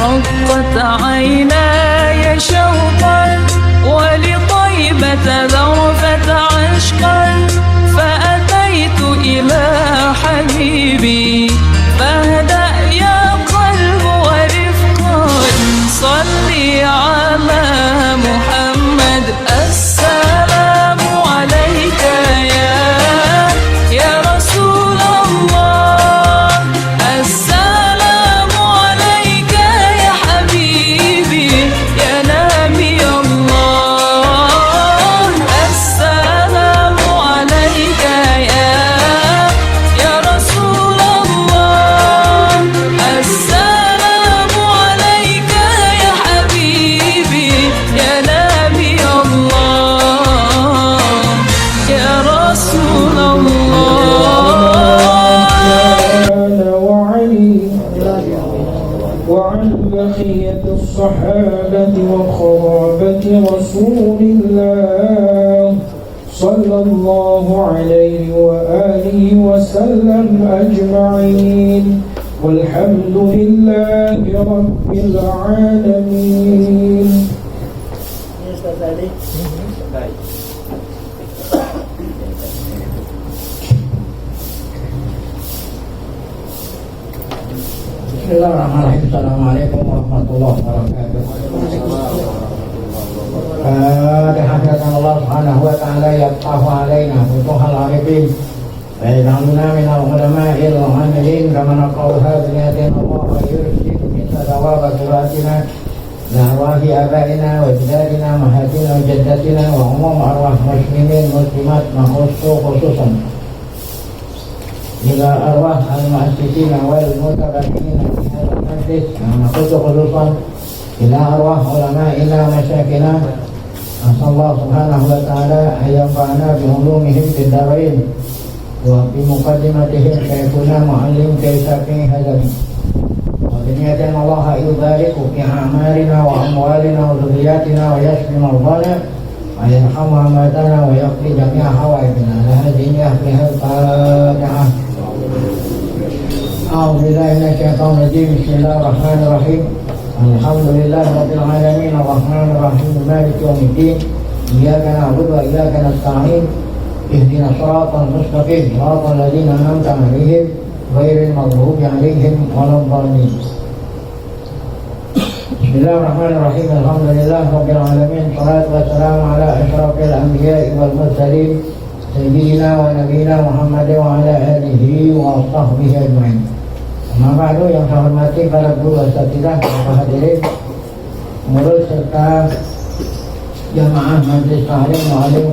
رقت عيناي شوقا ولطيبة ذرفت عشقا فأتيت إلى حبيبي فاهدأ يا قلب ورفقا صلي على محمد السلام عليك يا رسول الله السلام عليك يا حبيبي يا نبي الله السلام عليك يا رسول الله السلام عليك يا حبيبي يا نبي الله يا رسول وعن بقية الصحابة وقرابة رسول الله صلى الله عليه وآله وسلم أجمعين والحمد لله رب العالمين. Bismillahirrahmanirrahim. Assalamualaikum warahmatullahi wabarakatuh. Dihadratkan Allah subhanahu wa ta'ala yaftahu alaina futuhal arifin wa yaj'aluna minal ulama'il amilin kama naqulu hadhihi Allah yursidu min sadawaba suratina lahwahi abaina wa jadadina mahatina wa jaddatina wa umum arwah muslimin muslimat khususan ila arwah al-mu'assisin wal mutabakin fi hadha al-majlis khususan ila arwah ulama'ina masyaykhina asallahu subhanahu wa ta'ala ayyafa'ana bi ulumihim fid darain wa bi muqaddimatihim kayakuna mu'allim kaysafi hadami wa biniyatan Allah yubariku fi a'malina wa amwalina wa dhurriyyatina wa yashfi mardana wa yarhamu amadana wa yaqdi jami'a hawaijina la hadhihi ahliha al-fatihah. A'udzu billahi minasyaitonir rajim. Bismillahirrahmanirrahim. Alhamdulillahi rabbil alamin arrahmanir rahim maliki yaumiddin iyyaka na'budu wa iyyaka nasta'in ihdinas siratal mustaqim siratal ladzina an'amta 'alaihim ghairil maghdubi 'alaihim waladdallin. Bismillahirrahmanirrahim. Alhamdulillahi rabbil alamin shalatu wassalamu ala asyrafil anbiya'i wal mursalin sayyidina wa nabiyina Muhammadin wa ala alihi wa sahbihi ajma'in. Mabadu yang saya hormati para guru asatidzah, para hadirin, pengurus serta jamaah majelis taklim mu'allim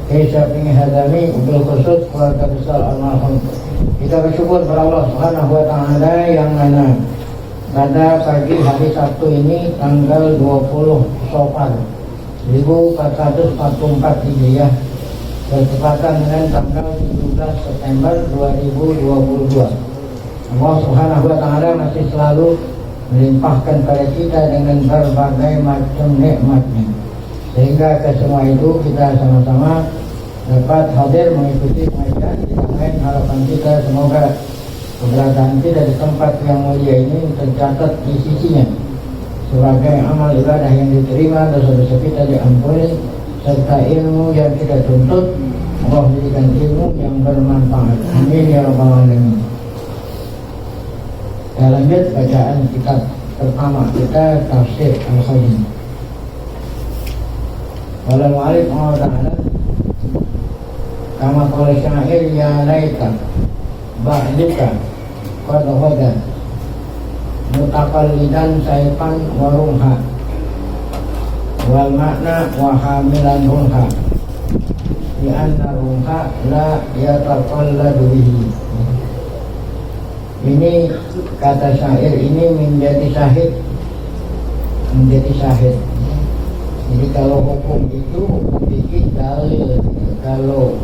Kaisafi Hadami, bil khusus keluarga besar almarhum. Kita bersyukur kepada Allah Subhanahu wa ta'ala yang mana pada pagi hari Sabtu ini tanggal 20 Syawal 1444 Hijriah bertepatan dengan tanggal 17 September 2022. Allah Subhanahu wa ta'ala masih selalu melimpahkan pada kita dengan berbagai macam nikmatnya, sehingga ke semua itu kita sama-sama dapat hadir mengikuti pengajian. Dengan harapan kita semoga keberadaan kita di tempat yang mulia ini tercatat di sisinya sebagai amal ibadah yang diterima, dosa-dosa kita diampuni, serta ilmu yang kita tuntut Allah berikan ilmu yang bermanfaat. Amin ya rabbal alamin. Kita lanjut bacaan kitab pertama kita, Tafsir Al-Khadim. Wal mu'allif ta'ala kama qala syair ya laita ba'dika qad ghada mutaqallidan saifan wa rumha wal makna wa hamilan rumha di anna rumha la yataqalladu bihi. Ini kata syair ini menjadi syahid. Jadi kalau hukum itu bikin dalil, kalau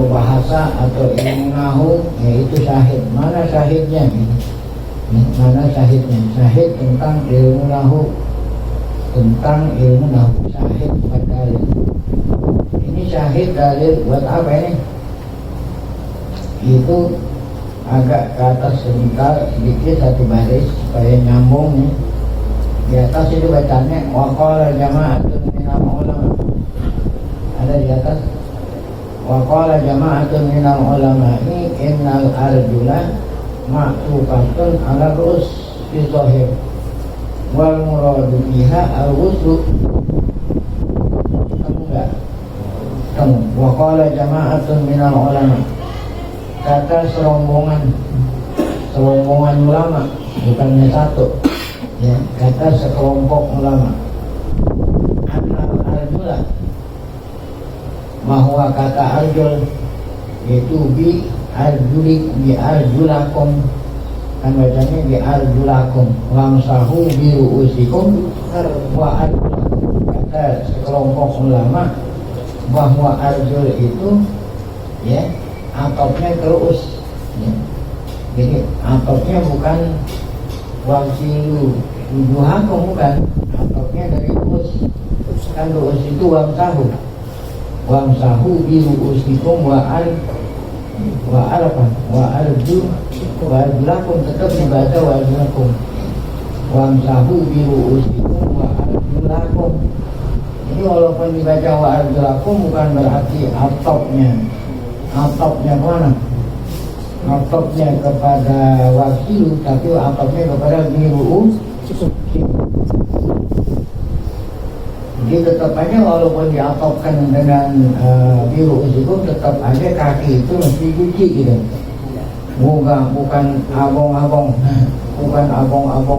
bahasa atau ilmu nahu yaitu syahid. Mana syahidnya? Syahid tentang ilmu nahu, syahid buat dalil. Ini syahid dalil buat apa ini? Itu agak ke atas sebentar sedikit satu baris supaya nyambung nih. Di atas itu bacanya waqala jama'atun minal ulama. Ada di atas waqala jama'atun minal ulama'i innal arjula ma'tufatun ala rus fi zahir wal muradu biha al-wuslu. Kamu enggak? Kamu waqala jama'atun minal ulama, kata serombongan ulama, bukannya satu ya, kata sekelompok ulama. Annal arjula, bahwa kata arjul itu bi arjulakum, kan bacanya bi arjulakum wamsahu bi ru'usikum wa arjulakum. Kata sekelompok ulama bahwa arjul itu ya atopnya terus ya. Jadi atopnya bukan wamsilu wujuhakum, bukan, atopnya dari ru'us. Kan ru'us itu wamsahu bi ru'usikum wa arjulakum, tetap dibaca wa arjulakum. Wamsahu bi ru'usikum wa arjulakum. Jadi walaupun dibaca wa arjulakum bukan berarti atopnya mana? Atopnya kepada wasilu, tapi atopnya kepada biru. Jadi tetap aja walaupun diatopkan dengan biru usikum, tetap aja kaki itu mesti cuci gitu. Bukan abong-abong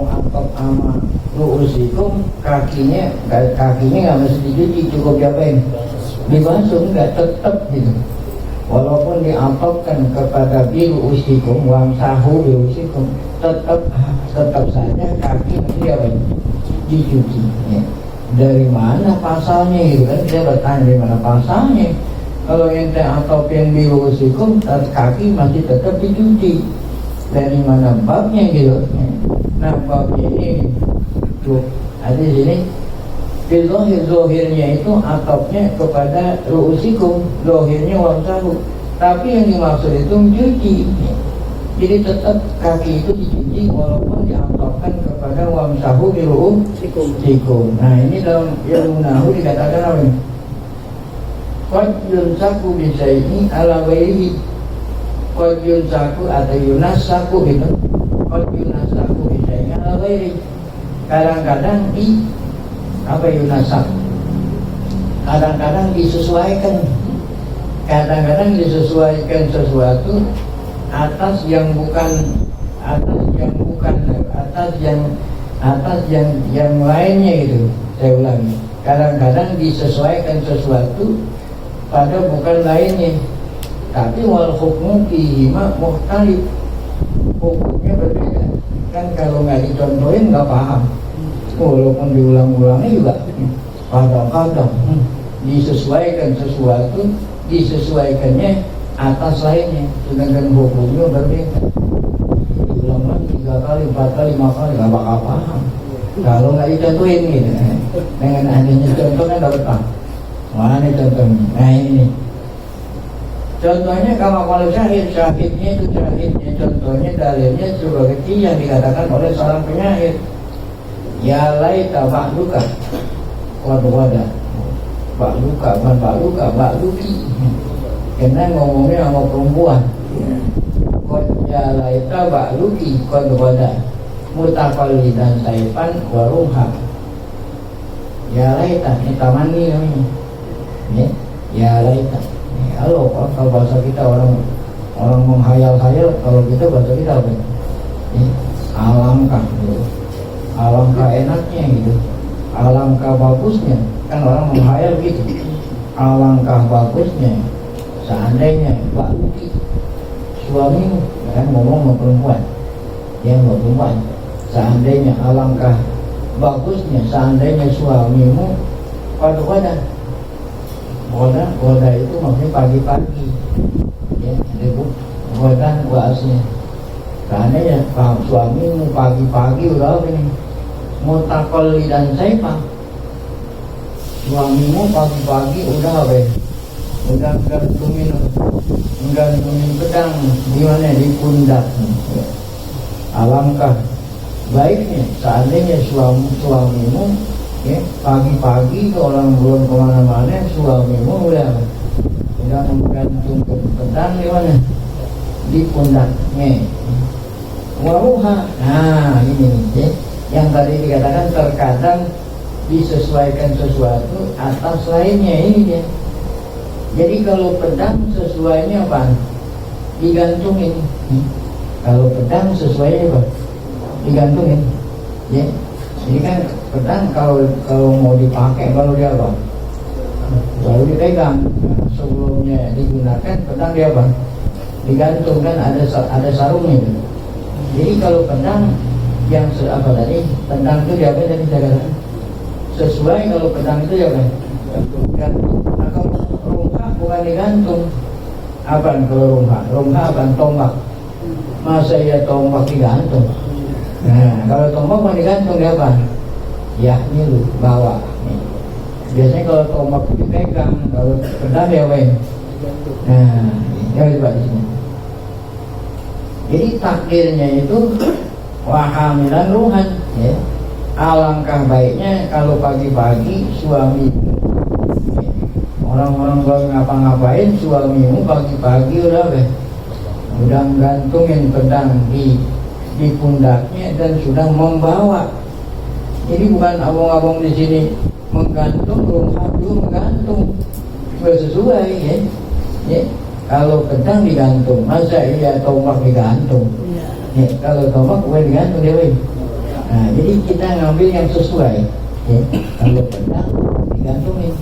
atop sama usikum, kakinya nggak mesti dicuci, cukup diapain? Dibasuh, nggak, tetap gitu. Walaupun diatopkan kepada biru usikum, wamsahu biru usikum, tetap saja kaki mesti diapain? Dicuci ya. Dari mana pasalnya gitu kan, saya bertanya dari mana pasalnya. Kalau ente atopin biru usikum, kaki masih tetap dicuci. Dari mana babnya gitu. Nah babnya ini tuh ada di sini. Zohirnya itu atopnya kepada ru'usikum, zohirnya wamsahu. Tapi yang dimaksud itu mencuci. Jadi tetap kaki itu dicuci walaupun diatopkan kepada wamsahu bi ru'usikum. Nah ini dalam ilmu nahwu dikatakan apa ini? Qad yunsaku bisayni ala ghairihi. Qad yunsaku atau yunasaku gitu. Qad yunasaku bisayni ala ghairihi. Kadang-kadang yunasak, kadang-kadang disesuaikan sesuatu atas yang lainnya gitu. Saya ulangi, kadang-kadang disesuaikan sesuatu pada bukan lainnya, tapi wal hukmu fihi mukhtalif, hukumnya berbeda. Kan kalau nggak dicontohin nggak paham. Walaupun diulang-ulangnya juga kadang-kadang disesuaikan sesuatu, disesuaikannya atas lainnya, sedangkan hukumnya berbeda. Diulang lagi 3 kali, 4 kali, 5 kali nggak bakal paham kalau nggak dicontohin gitu. Dengan adanya contoh kan dapat paham. Mana contohnya? Nah ini contohnya, kalau syahidnya contohnya dalilnya sebagai yang dikatakan oleh seorang penyair. Ya laita ba'luka wada bukan ba'luki, karena ngomongnya sama perempuan. Ya laita ba'luki wada mutaqallidan saifan waruha. Ya laita, ini tamani namanya ya laita. Kalau bahasa kita orang menghayal-hayal, kalau kita bahasa kita apa? Alangkah gitu. Alangkah enaknya gitu, alangkah bagusnya, kan orang menghayal gitu. Alangkah bagusnya seandainya ba'luki, suamimu, kan ngomong sama perempuan, seandainya alangkah bagusnya seandainya suamimu wada itu maksudnya pagi-pagi ya, wada bahasnya. Seandainya suamimu pagi-pagi udah apa nih? Mutaqallidan saifah, suamimu pagi-pagi udah apa ya? Udah gantungin menggantungin pedang di mana, di pundak. Alangkah baiknya seandainya suamimu ya, pagi-pagi ke orang belum kemana-mana, suamimu udah menggantungkan pedang di mana, di pundaknya. Waruha, nah ini ya, yang tadi dikatakan terkadang disesuaikan sesuatu atas lainnya, ini dia. Jadi kalau pedang sesuainya apa? Digantungin. Kalau pedang sesuainya apa? Digantungin. Ya. Jadi kan pedang kalau mau dipakai, kalau dia apa? Lalu dipegang. Sebelumnya digunakan pedang dia apa? Digantung, kan ada sarungnya. Jadi kalau pedang yang apa tadi? Pedang itu dia apa tadi saya katakan? Sesuai, kalau pedang itu ya kan? Gantung. Nah kalau rungkak bukan digantung. Apa kalau rungkak? Rungkak apa? Tombak. Masa ya tombak digantung? Nah kalau tombak mau digantung dia apa? Ya ini lu bawa. Biasanya kalau tombak itu dipegang, kalau pedang ya apa? Nah ya coba di sini. Jadi takdirnya itu wahamilan ruhan, ya. Alangkah baiknya kalau pagi-pagi suami, orang-orang baru ngapa-ngapain, suamimu pagi-pagi udah menggantungin pedang di pundaknya dan sudah membawa. Jadi bukan abang-abang di sini menggantung, rumah dulu menggantung, sudah sesuai ya. Ya. Kalau pedang digantung, masa iya tombak digantung? Ya, kalau tombak bukan digantung dia. Nah, jadi kita ngambil yang sesuai. Ya. Kalau pedang digantungin,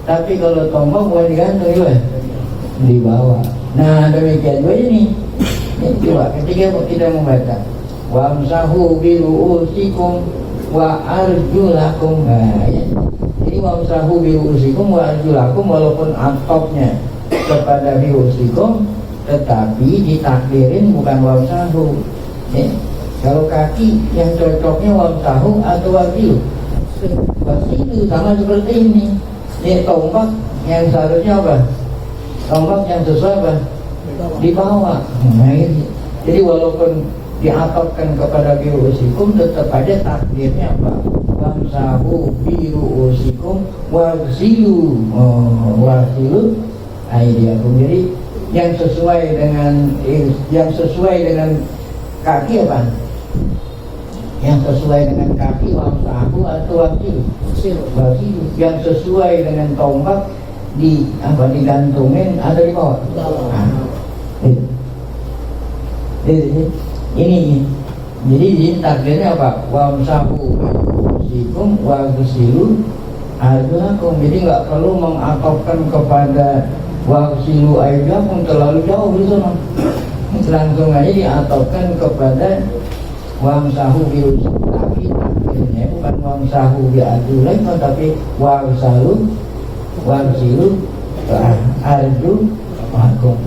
tapi kalau tombak bukan digantung ya, dibawa. Nah demikian juga ini. Ya, coba ketika kita membaca wamsahu biru'usikum wa arjulakum. Nah, ya. Jadi wamsahu biru'usikum wa arjulakum, walaupun atopnya kepada biru'usikum, tetapi ditakdirin bukan wamsahu. Ya. Kalau kaki yang cocoknya wamsahu atau wasilu. Wasilu sama seperti ini. Ini tombak yang seharusnya apa? Tombak yang sesuai apa? Dibawa. Nah, ini. Jadi walaupun diatopkan kepada biru'usikum, tetap aja takdirnya apa? Wamsahu biru'usikum wasilu. Wasilu aidiakum. Jadi yang sesuai dengan kaki apa? Yang sesuai dengan kaki wamsahu atau wasilu. Yang sesuai dengan tombak digantungin atau dibawa. Ini jadi takdirnya apa? Wamsahu sikum wagsilu arjulakum. Jadi nggak perlu mengatopkan kepada wagsilu aidakum terlalu jauh di sana. Langsung aja diatopkan kepada wamsahu biru'usikum. Tapi takdirnya bukan wamsahu bi'arjulakum, tapi wagsalu wagsilu arjulakum.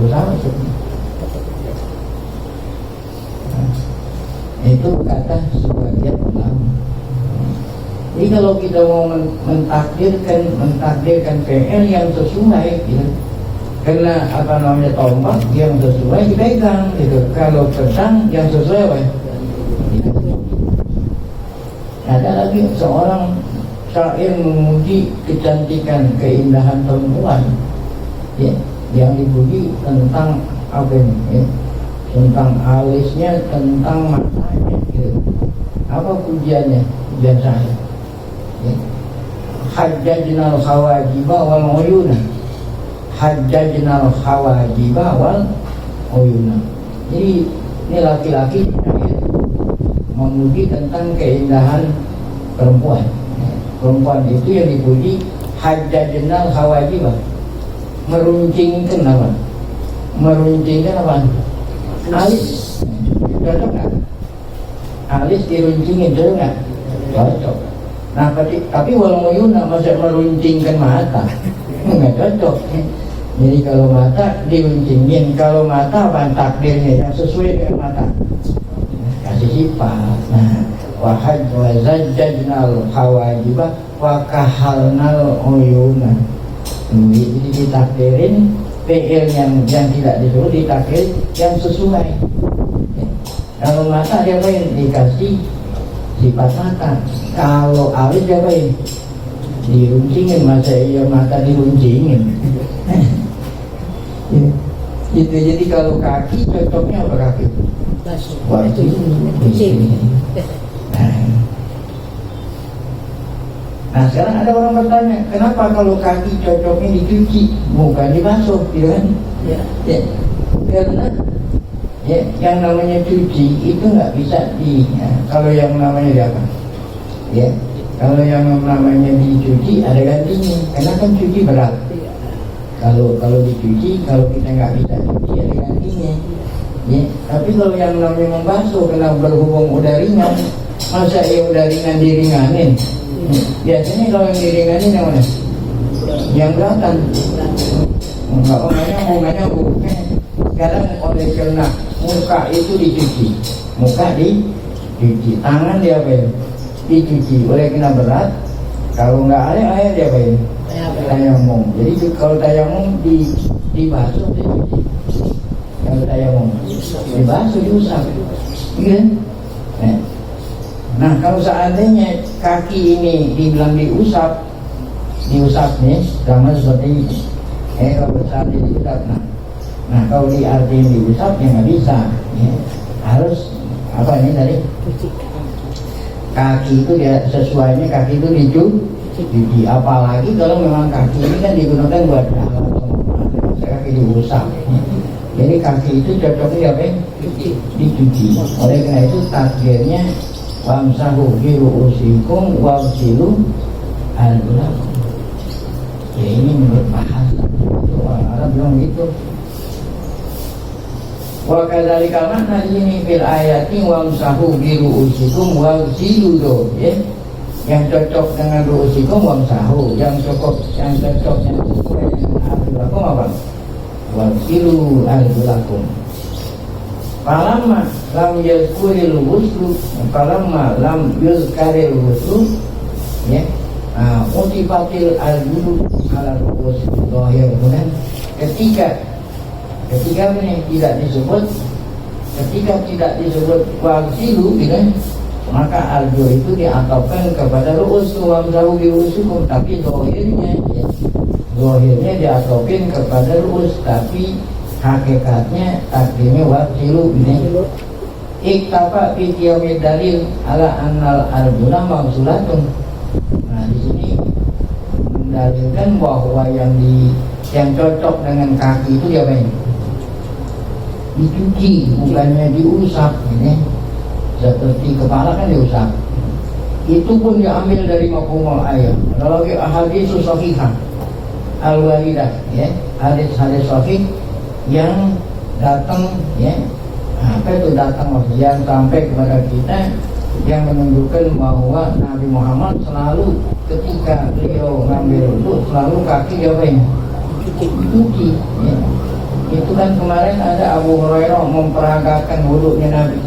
Sama seperti itu kata sebagian ulama. Jadi kalau kita mau mentakdirkan PL yang sesuai gitu, karena apa namanya tombak yang sesuai dipegang gitu. Kalau pedang yang sesuai apa? Ada lagi seorang syair memuji kecantikan, keindahan perempuan, ya, yang dipuji tentang apa ini? Ya, tentang alisnya, tentang matanya, gitu. Apa pujiannya? Pujian saya. Ya. Hajjajnal khawajiba wal uyuna. Hajjajnal khawajiba wal uyuna. Jadi ini laki-laki ya, memuji tentang keindahan perempuan. Ya. Perempuan itu yang dipuji hajjajnal khawajiba. Meruncingkan apa? Meruncingkan apa? Alis, cocok nggak? Alis diruncingin, cocok nggak? Cocok. Nah, tapi walau yuna masa meruncingkan mata, nggak cocok. Jadi kalau mata diruncingin, kalau mata apa takdirnya yang sesuai dengan mata? Kasih sifat. Nah, wahaj wazajjajnal hawajibah wakahalnal uyuna. Jadi ditakdirin PL yang tidak disuruh ditakrif yang sesuai. Kalau mata dia dikasih sifat mata. Kalau alis dia diruncingin, masa iya mata diruncingin. Gitu. Jadi kalau kaki cocoknya apa kaki? Wajib. Nah sekarang ada orang bertanya, kenapa kalau kaki cocoknya dicuci bukan dibasuh, gitu kan? Ya. Karena yang namanya cuci itu nggak bisa kalau yang namanya apa? Ya, kalau yang namanya dicuci ada gantinya, karena kan cuci berat. Kalau dicuci, kalau kita nggak bisa cuci ada gantinya. Ya, tapi kalau yang namanya membasuh, karena berhubung udah ringan, masa udah ringan diringanin? Biasanya kalau yang diringanin yang mana? Yang belakang. Mukanya buruknya. Sekarang oleh karena muka itu dicuci, muka dicuci, tangan dicuci, oleh kena berat. Kalau nggak ada dia tayamum. Jadi kalau tayamum dibasuh dicuci. Kalau tayamum dibasuh diusap, gitu. Nah kalau seandainya kaki ini dibilang diusap nih, sama seperti ini. Kalau seandainya diusap, nah kalau diartiin diusap ya nggak bisa. Harus apa ini tadi? Kaki itu dia sesuainya kaki itu dicuci. Apalagi kalau memang kaki ini kan digunakan buat alat, kaki diusap. Jadi kaki itu cocoknya apa? Dicuci. Oleh karena itu takdirnya wamsahu bi ru'usikum wamsilu al-ulakum. Ya ini menurut bahasa orang Arab bilang gitu. Wa kadzalika makna ini fil ayati wamsahu bi ru'usikum wamsilu, ya. Yang cocok dengan ru'usikum wamsahu, yang cocok dengan al-ulakum apa? Wamsilu al-ulakum. Falamma lam yuzkaril wuslu, falamma lam yuzkaril wuslu, ya, utifatil al-wudu ala ru'us zahir. Ketika ini tidak disebut, ketika tidak disebut wasilu, gitu, maka al-wudu itu diatofkan kepada ru'us wamsahu bi ru'usikum, tapi zahirnya diatofkan kepada ru'us, tapi hakikatnya takdirnya wasilu ini. Iktafa fi qiyamid dalil ala annal arbuna mausulatun. Nah di sini mendalilkan bahwa yang cocok dengan kaki itu dia apa? Dicuci, bukannya diusap, ini. Seperti kepala kan diusap. Itu pun diambil dari mafhumul ayat. Ada lagi hadis sahihah al-walidah, ya, hadis sahih yang datang, ya, apa itu datang yang sampai kepada kita, yang menunjukkan bahwa Nabi Muhammad selalu ketika beliau ngambil wudu selalu kaki dia cuci, ya. Itu kan kemarin ada Abu Hurairah memperagakan wudunya Nabi,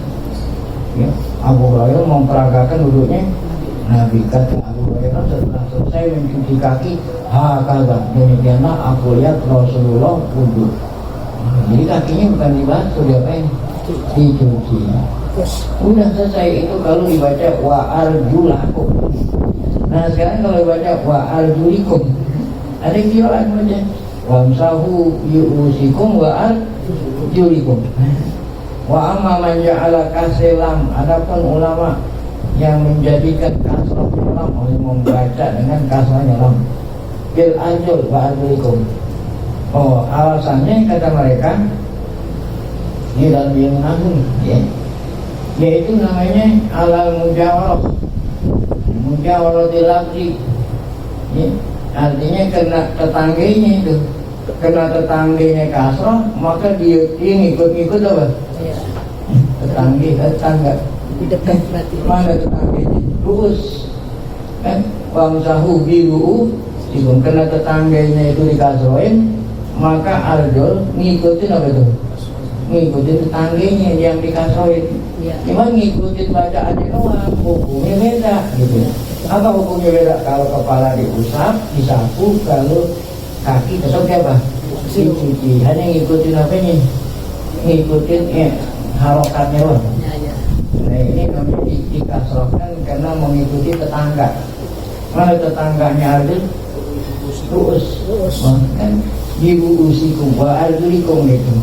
ya. Abu Hurairah memperagakan wudunya Nabi. Kata Abu Hurairah setelah selesai mencuci kaki, kata demikianlah aku lihat Rasulullah wudu. Jadi kakinya bukan dibasuh, dia dicuci. Udah selesai. Itu kalau dibaca wa arjulakum. Nah sekarang kalau dibaca wa arjulikum, ada kira baca wamsahu yu'usikum wa arjulikum. Wa amma man ja'ala kaselam, adapun ulama yang menjadikan kasrah lam, membaca dengan kasrahnya lam, bil arjul wa arjulikum. Oh, alasannya kata mereka ini dalam ilmu nahwu, ya, yaitu namanya alal mujawarah dilafzi, ya, artinya kena tetangganya itu, kena tetangganya kasrah, maka dia ngikut apa? Tetangga dekat berarti. Mana tetangganya? Lurus, kan? Wamsahu biru, jika kena tetangganya itu dikasroin, maka arjul ngikutin apa itu? Ngikutin tetangganya yang dikasroin. Cuma ngikutin bacaannya doang, hukumnya beda, gitu. Apa hukumnya beda? Kalau kepala diusap, disapu, kalau kaki tetap apa? dicuci. Hanya ngikutin apanya? Ngikutin harokatnya loh. Nah ini namanya dikasrohkan karena mengikuti tetangga. Mana tetangganya ada ruus, kan diusikum wa arjulikum gitu.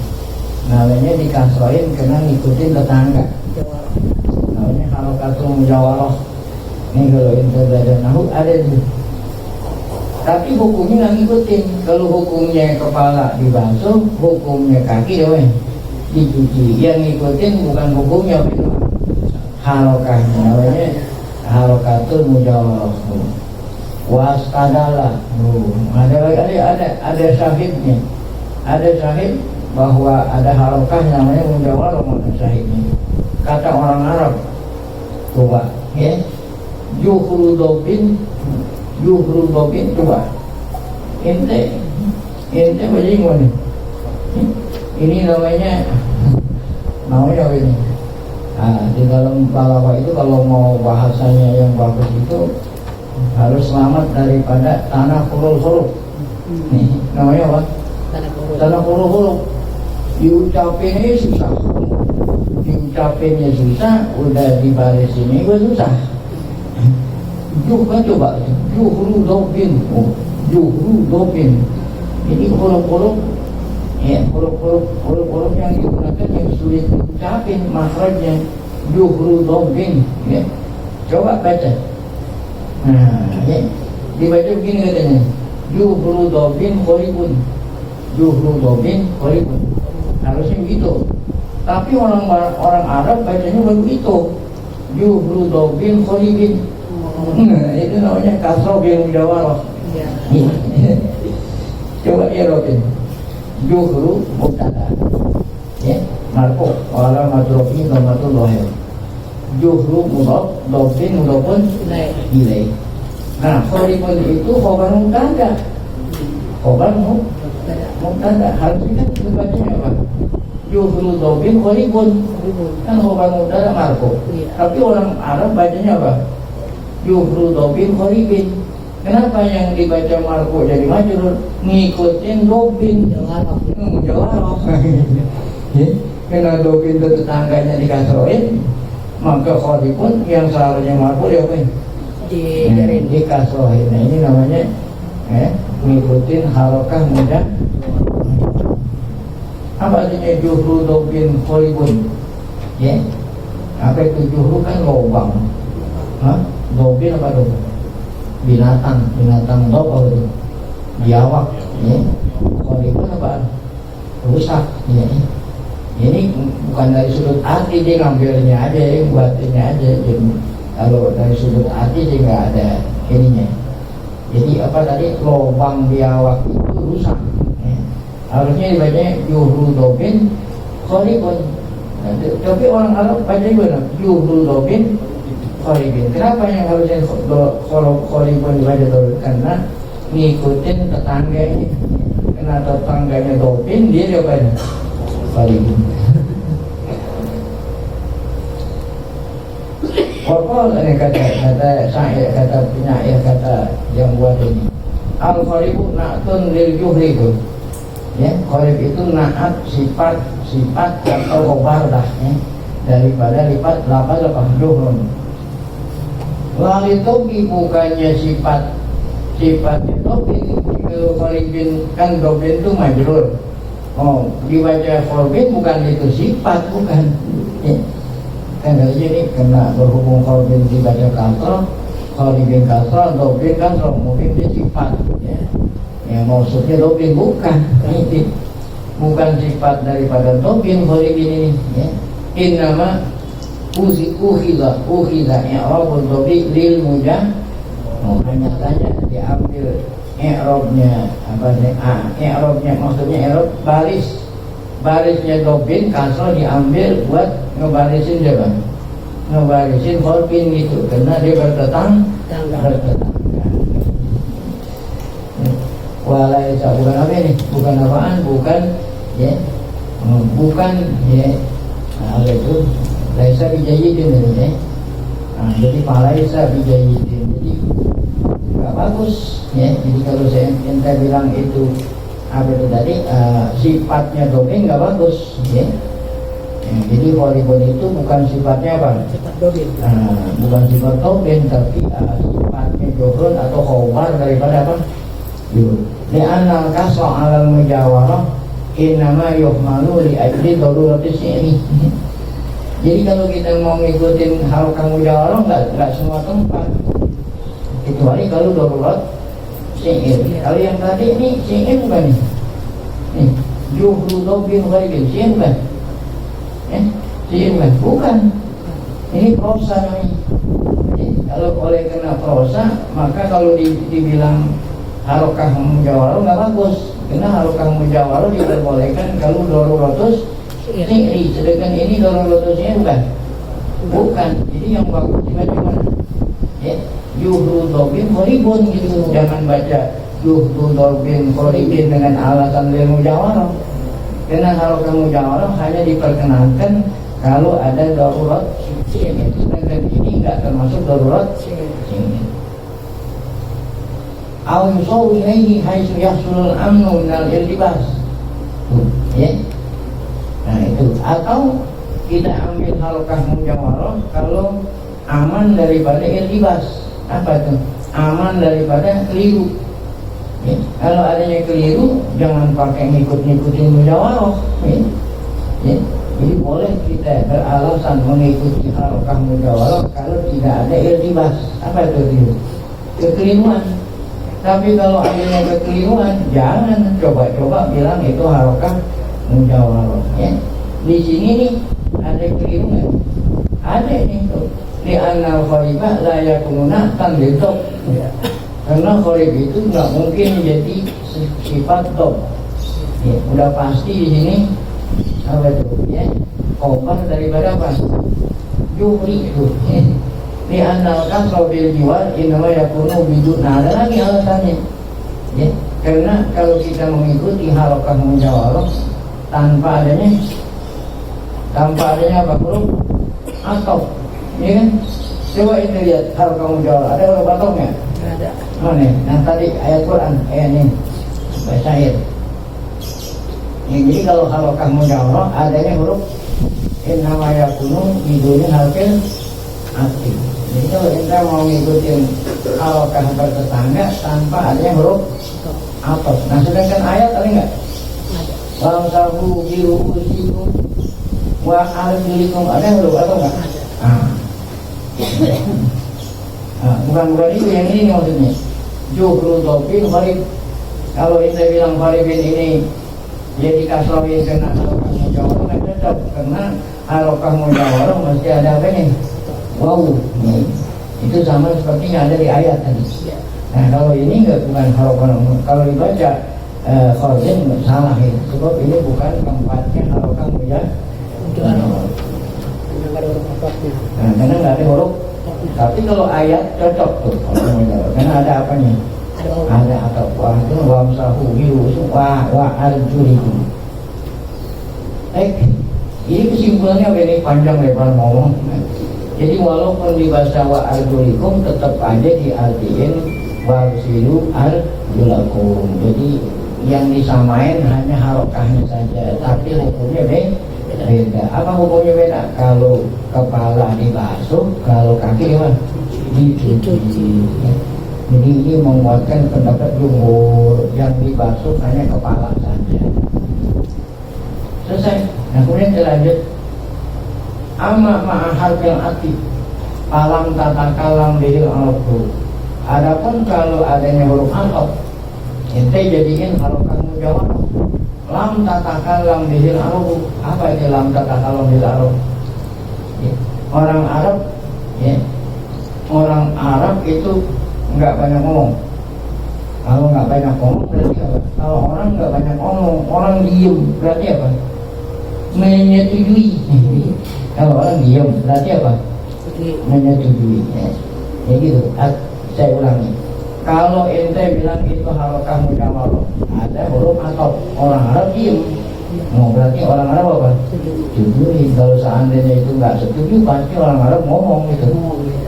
Namanya dikasrohin karena ngikutin tetangga. Namanya harokatul mujawarah. Ini kalau integrasi nahu ada tuh. Tapi hukumnya nggak ngikutin. Kalau hukumnya kepala dibasuh, hukumnya kaki ya dicuci. Yang ngikutin bukan hukumnya itu harokahnya. Namanya harokatul mujawarah. Waspadala. Ada syahidnya. Ada syahid bahwa ada harokah namanya mujawarah mana syahidnya. Kata orang Arab, coba ya, juhru dobin coba. Ente bagaimana? Ini namanya apa ini? Di dalam balaghah itu kalau mau bahasanya yang bagus itu harus selamat daripada tanah huruf. Nih namanya apa? Tanah huruf. Diucapinnya susah. Diucapinnya susah, udah dibarisinnya juga susah. Coba juhru dobin. Ini huruf-huruf yang digunakan yang sulit diucapin makhrajnya. Juhru dobin ya. Coba baca. Nah, ya. Dibaca begini katanya. Juhru dobin kholibun. Harusnya begitu. Tapi orang Arab bacanya baru itu. Juhru dobin kholibin. Itu namanya kasroh yang mujawarah. Coba irobin. Juhru mubtada. Ya, marfu wala madrofi dhamatul dhahir. Juhru mudhaf, dobin mudhafun ilaih. Nah, kholibun itu khobar mubtada. Khobar mubtada. Harusnya kan dibacanya apa? Juhru dobin kholibun. Kan khobar mubtada marfu. Tapi orang Arab bacanya apa? Juhru dobin kholibin. Kenapa yang dibaca marfu jadi majrur? Ngikutin dobin. Jawarah. Karena dobin itu tetangganya dikasrohin, maka kholibun yang seharusnya marfu dia apa? Dikasrohin. Nah ini namanya ngikutin harokah mudah. Apa artinya juhru dobin kholibun? Ya, apa itu juhru kan lubang. Dobin apa dobin? Binatang dob itu biawak ya. Kholibun apa? Rusak ya. Ini bukan dari sudut hati dia ngambilnya aja, buatinnya aja. Jadi kalau dari sudut hati dia nggak ada ininya. Jadi apa tadi lubang biawak itu rusak ya. Harusnya dibacanya juhru dobin kholibun. Tapi orang Arab baca gimana? Juhru dobin kholibin. Kenapa yang harusnya kholibun dibaca dobin? Karena ngikutin tetangganya. Karena tetangganya dobin, dia baca kholibin. Pokok ini kata saya, kata penyair, kata yang buat ini. Al kholibu na'tun lil juhriku. Ya, kholib itu na'at sifat atau khobar dah ya. Daripada lipat lapar apa juhrun. Lalu tobi bukannya sifat dobin. Kalau kholibin kan dobin itu majrur. Oh, dibaca kholibin bukan itu sifat, bukan ya. Kan dari sini kena berhubung kholibin dibaca kasroh, kholibin kasroh, dobin kasroh, mungkin dia sifat ya. Yang maksudnya dobin bukan ini, bukan sifat daripada dobin kholibin ini ya. Innama ukhidha i'rabul dobi lil mujah. Hanya saja diambil i'rabnya apa nih? I'rabnya maksudnya i'rab barisnya dobin kasroh diambil buat ngebarisin siapa? Ngebarisin kholibin gitu, karena dia bertetangga. Walaisa bukan apa ini? Bukan apaan? Bukan ya. Bukan ya. Nah, itu laisa bijayidin ya. Nah, jadi laisa bijayidin. Jadi enggak bagus ya. Jadi kalau saya ente bilang itu apa itu tadi sifatnya dobin nggak bagus, ya. Jadi volleyball itu bukan sifatnya apa? Sifat dobin. Bukan sifat dobin, tapi sifatnya johrun atau khobar daripada apa? Li'annal kasra 'alal mujawarah innama yuhmalu li ajli daruratis ini. Jadi kalau kita mau ngikutin harokah mujawarah nggak semua tempat, kecuali kalau darurat syair. Kalau yang tadi ini syair bukan nih? Nih, juhru dobin ghaibin syair bukan? Syair bukan? Bukan. Ini prosa namanya. Jadi, kalau oleh kena prosa, maka kalau dibilang harokah mujawarah nggak bagus, karena harokah mujawarah diperbolehkan kalau daruratus syairi, sedangkan ini daruratusnya bukan. Jadi yang bagus dibaca mana? Ya, juhru dobin koribun gitu. Jangan baca juhru dobin koribin dengan alasan lil mujawarah. Karena harokah mujawarah hanya diperkenankan kalau ada darurat syairi, sedangkan ini nggak termasuk darurat syairi. Au yusawu ilaihi haitsu yahsulul amnu minal iltibas. Ya. Nah itu, atau kita ambil harokah mujawarah kalau aman daripada iltibas. Apa itu? Aman daripada keliru. Ya. Kalau adanya keliru, jangan pakai ngikut-ngikutin mujawarah. Ya. Ya. Jadi boleh kita beralasan mengikuti harokah mujawarah kalau tidak ada iltibas. Apa itu? Kekeliruan. Tapi kalau adanya kekeliruan, jangan coba-coba bilang itu harokah mujawarah. Ya. Di sini nih ada keliruan. Ada nih tuh. Di anal kharibah la yakununa tanbidok. Ya. Karena kharib itu nggak mungkin jadi sifat dok. Ya, udah pasti di sini apa itu? Ya, khobar daripada apa? Juhri itu. Ya. Di anal kasra bil jiwar innama yakunu bidun. Nah, ada lagi alasannya. Ya, karena kalau kita mengikuti harokah mujawarah tanpa adanya apa huruf atau, ya kan? Coba itu lihat harokah mujawarah ada huruf ataunya? Ada. Mana? Nah tadi ayat Quran, ini syair. Ya, jadi kalau harokah mujawarah adanya huruf innama yakunu bidun harfil asli. Jadi kalau kita mau ngikutin harokah bertetangga tanpa adanya huruf atos. Nah sedangkan ayat ada nggak? Wamsahu biru usikum wa arjulikum, ada huruf atau nggak? Bukan itu yang ini maksudnya. Juhru dobin kharib. Kalau kita bilang kharibin ini jadi kasrawin kena harokah mujawarah nggak cocok, karena harokah mujawarah mesti ada apa nih? Wow, nih. Itu sama seperti yang ada di ayat tadi. Nah kalau ini enggak, bukan harokah. Kalau dibaca kharibin salah ya, sebab ini bukan tempatnya harokah mujawarah. Nah, karena nggak ada huruf. Tapi kalau ayat cocok tuh, karena ada apanya? Ada atau itu wamsahu biru wa arjulikum. Ini kesimpulannya ini panjang lebar ngomong. Jadi walaupun dibaca wa arjulikum tetap aja diartiin wasilu arjulakum. Jadi yang disamain hanya harokahnya saja, tapi hukumnya beda. Apa hukumnya beda? Kalau kepala dibasuh, kalau kaki dicuci. Jadi ini menguatkan pendapat jumhur, yang dibasuh hanya kepala saja. Selesai. Nah kemudian dilanjut. Amma ma'ahar yang aktif alam tata kalam bihil alfu. Adapun kalau adanya huruf alf, ente jadiin harokah mujawarah. Lam tatakalam bihil arab. Apa itu lam tatakalam bihil arab? Ya. Orang Arab, ya, orang Arab itu nggak banyak ngomong. Kalau nggak banyak ngomong berarti apa? Kalau orang nggak banyak ngomong, orang diem berarti apa? Menyetujui. Kalau orang diem berarti apa? Menyetujui. Ya. Ya gitu. Saya ulangi. Kalau ente bilang itu harokah mujawarah, ada huruf atau orang Arab diem. Mau berarti orang Arab apa? Setujui. Kalau seandainya itu nggak setuju, pasti orang Arab ngomong gitu.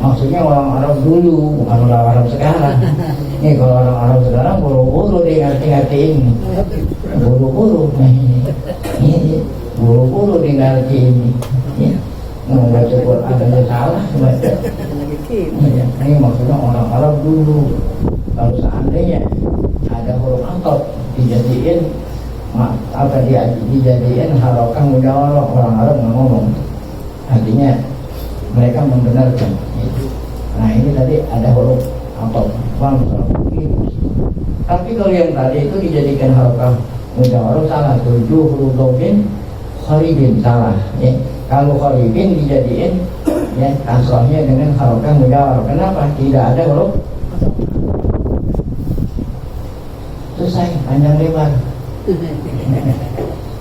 Maksudnya orang Arab dulu, bukan orang Arab sekarang. Nih kalau orang Arab sekarang buru-buru dia ngerti-ngertiin. Buru-buru. Buru-buru dia ngertiin. Ya. Mau baca Quran aja salah baca. Ini maksudnya orang Arab dulu. Kalau seandainya ada huruf angkot dijadiin dijadiin harokah mudawarah, orang Arab nggak ngomong, artinya mereka membenarkan. Nah ini tadi ada huruf angkot, tapi kalau yang tadi itu dijadikan harokah mudawarah salah, 7 huruf dhamir kharibin salah. Ya. Kalau kharibin dijadiin ya kasrohnya dengan harokah mudawarah. Kenapa? Tidak ada huruf. Selesai, panjang lebar.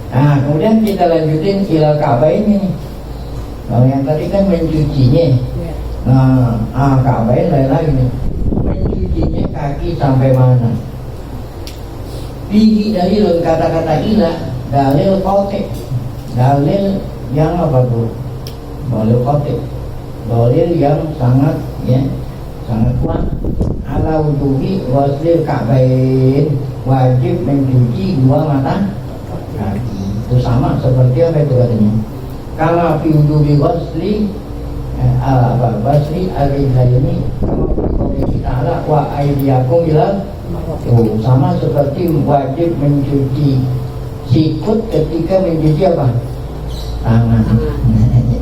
Nah kemudian kita lanjutin ilal Ka'bah ini nih. Kalau yang tadi kan mencucinya. Nah Ka'bah ini lain lagi nih. Mencucinya kaki sampai mana? Bihi dalil, kata-kata ilah dalil qati'. Dalil yang apa tuh? Dalil qati'. Dalil yang sangat ya sangat kuat. Ala wujubi waslil Ka'bain, wajib mencuci 2 mata kaki. Itu sama seperti apa itu katanya? Kama fi wujubi wasli wasli al-rijlaini kama fi qouli ta'ala wa aydiyakum ila. Sama seperti wajib mencuci sikut ketika mencuci apa? Tangan.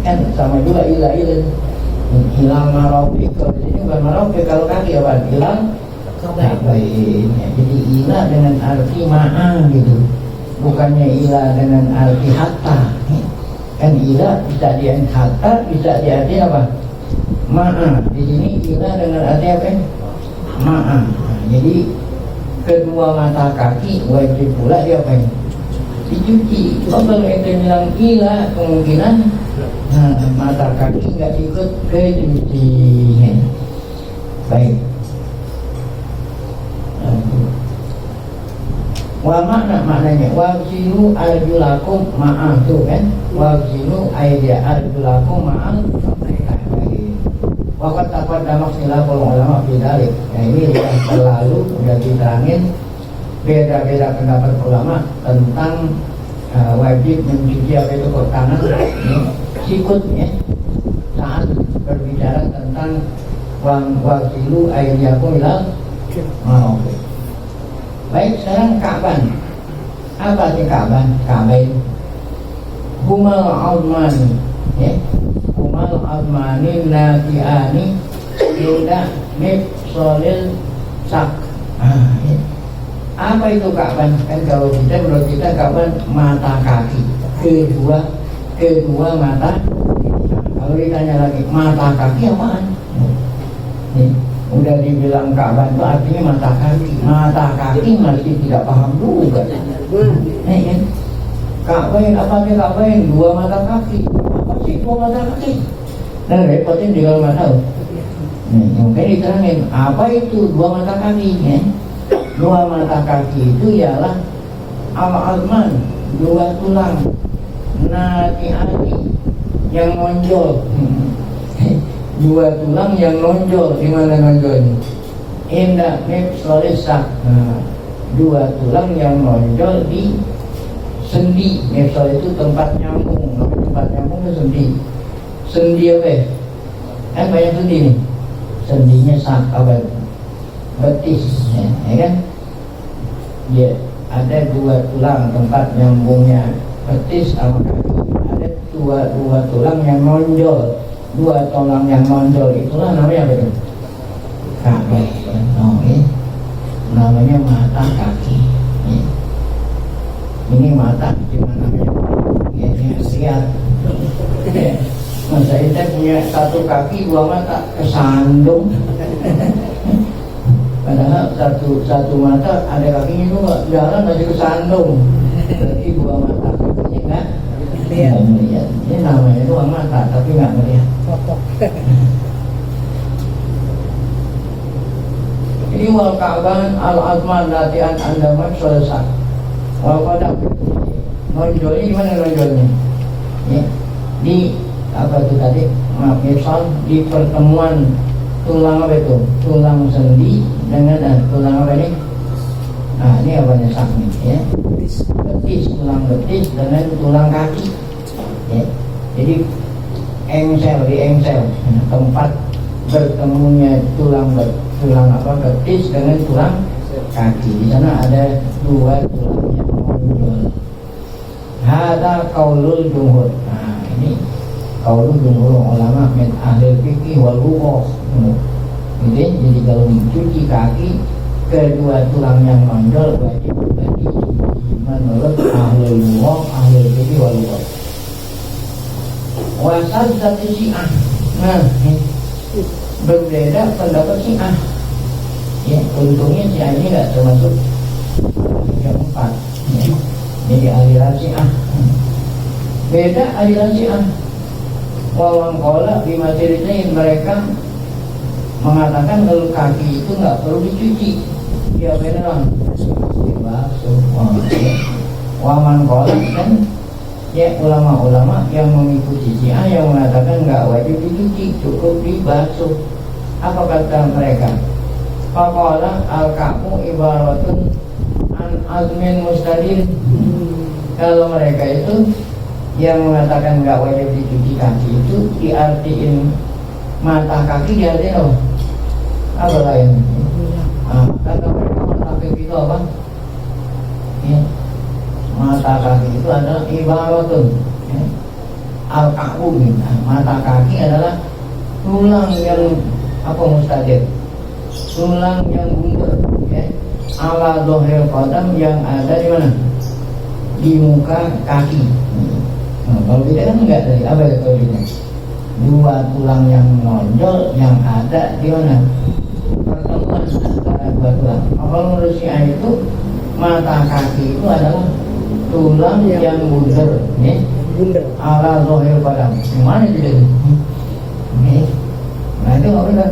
Kan sama juga ilah-ilah. Hilang marofik, kalau di sini bukan marofik, kalau kaki apa? Hilang Ka'bain. Jadi ilah dengan arti ma'a gitu, bukannya ilah dengan arti hatta. Kan ilah bisa diartikan hatta, bisa diartikan apa? Ma'a. Di sini ilah dengan arti apa? Ma'a. Nah, jadi kedua mata kaki wajib pula diapain? Dicuci. Kalau kita bilang ilah, kemungkinan mata kaki nggak ikut kecuci. Baik. Wa maknanya wasilu arjulakum ma'al tuh kan? Wasilu aidia arjulakum ma'al. Wakat dapat damak silapul ulama bidalik. Nah ini yang selalu sudah diterangin beda-beda pendapat ulama tentang wajib mencuci apa itu kok tangan sikutnya saat berbicara tentang wasilu aidiakum ilal marafiq. Baik, sekarang Ka'bah. Apa sih Ka'bah? Ka'bah itu humal azmani ya. Humal azmani nafi'ani yuda mifsolil sak. Ya. Apa itu Ka'bah? Kan kalau kita menurut kita Ka'bah mata kaki kedua mata. Kalau ditanya lagi mata kaki apaan? Nih, udah dibilang Ka'bah itu artinya mata kaki. Mata kaki masih tidak paham juga. Kan? Ka'bah apa sih Ka'bah? 2 mata kaki. Apa sih 2 mata kaki? Nah repotnya juga nggak tahu. Nih, mungkin diterangin apa itu 2 mata kaki? Ya? 2 mata kaki itu ialah al-azman, 2 tulang nati'ati yang nonjol. 2 tulang yang nonjol. Di mana nonjolnya? Indah mifsolisak. 2 tulang yang nonjol di sendi. Mifsol itu tempat nyambung. Tempat nyambung itu sendi. Sendi apa? Kan banyak sendi nih. Sendinya sak apa? Betis, ya kan? Ya, ada 2 tulang tempat nyambungnya betis sama kaki. Ada dua tulang yang nonjol. 2 tulang yang nonjol itulah namanya apa itu? Ka'bah. Oh, ya. Namanya mata kaki. Ya. Ini mata cuma namanya. Ya, lihat. Ya. Masa kita punya 1 kaki 2 mata kesandung. Padahal satu mata ada kakinya juga, jalan masih kesandung. Berarti 2 mata kakinya enggak melihat. Ini namanya 2 mata tapi enggak melihat. Ini wal Ka'bah al-azman latihan anda selesai. Wal qadam Nonjolnya gimana nonjolnya? Ya, di apa itu tadi? Maaf misal di pertemuan tulang apa itu? Tulang sendi dengan tulang apa ini? Nah ini apa nih sakni? Ya, betis, tulang betis dengan tulang kaki. Ya, jadi engsel di engsel tempat bertemunya tulang apa betis dengan tulang kaki. Di sana ada dua tulang yang menonjol. Hada qaulul jumhur. Nah ini qaulul jumhur ulama min ahli fikih wal lughah. Jadi kalau mencuci kaki kedua tulang yang menonjol wajib dicuci menurut ahli lughah, ahli fikih wal lughah. Wasal satu Syiah. Nah berbeda pendapat Syiah. Ya untungnya Syiah ini nggak termasuk yang empat. Ya. Jadi aliran Syiah beda aliran Syiah. Wawan kola di majelisnya mereka mengatakan kalau kaki itu nggak perlu dicuci, ya beneran dibasuh. Waman kola kan ya ulama-ulama yang mengikuti Syiah yang mengatakan nggak wajib dicuci, cukup dibasuh. Apa kata mereka? Faqala al-kamu ibaratun an azmin mustadil. Kalau mereka itu yang mengatakan nggak wajib dicuci kaki itu diartiin mata kaki diartiin apa? Apa lain? Kata mereka mata kaki itu apa? Ya. Mata kaki itu adalah ibaratun ya. Al-kamu. Mata kaki adalah tulang yang apa mustadil, tulang yang bundar ya. Ala dohir qadam yang ada di mana? Di muka kaki. Nah, kalau kita kan enggak dari apa ya kalau kita? Dua tulang yang menonjol yang ada di mana? Pertemuan antara dua tulang. Kalau menurut Syiah itu mata kaki itu adalah tulang yang bundar, ya. Bundar. Ala dohir qadam. Gimana itu jadi? Nah itu nggak benar.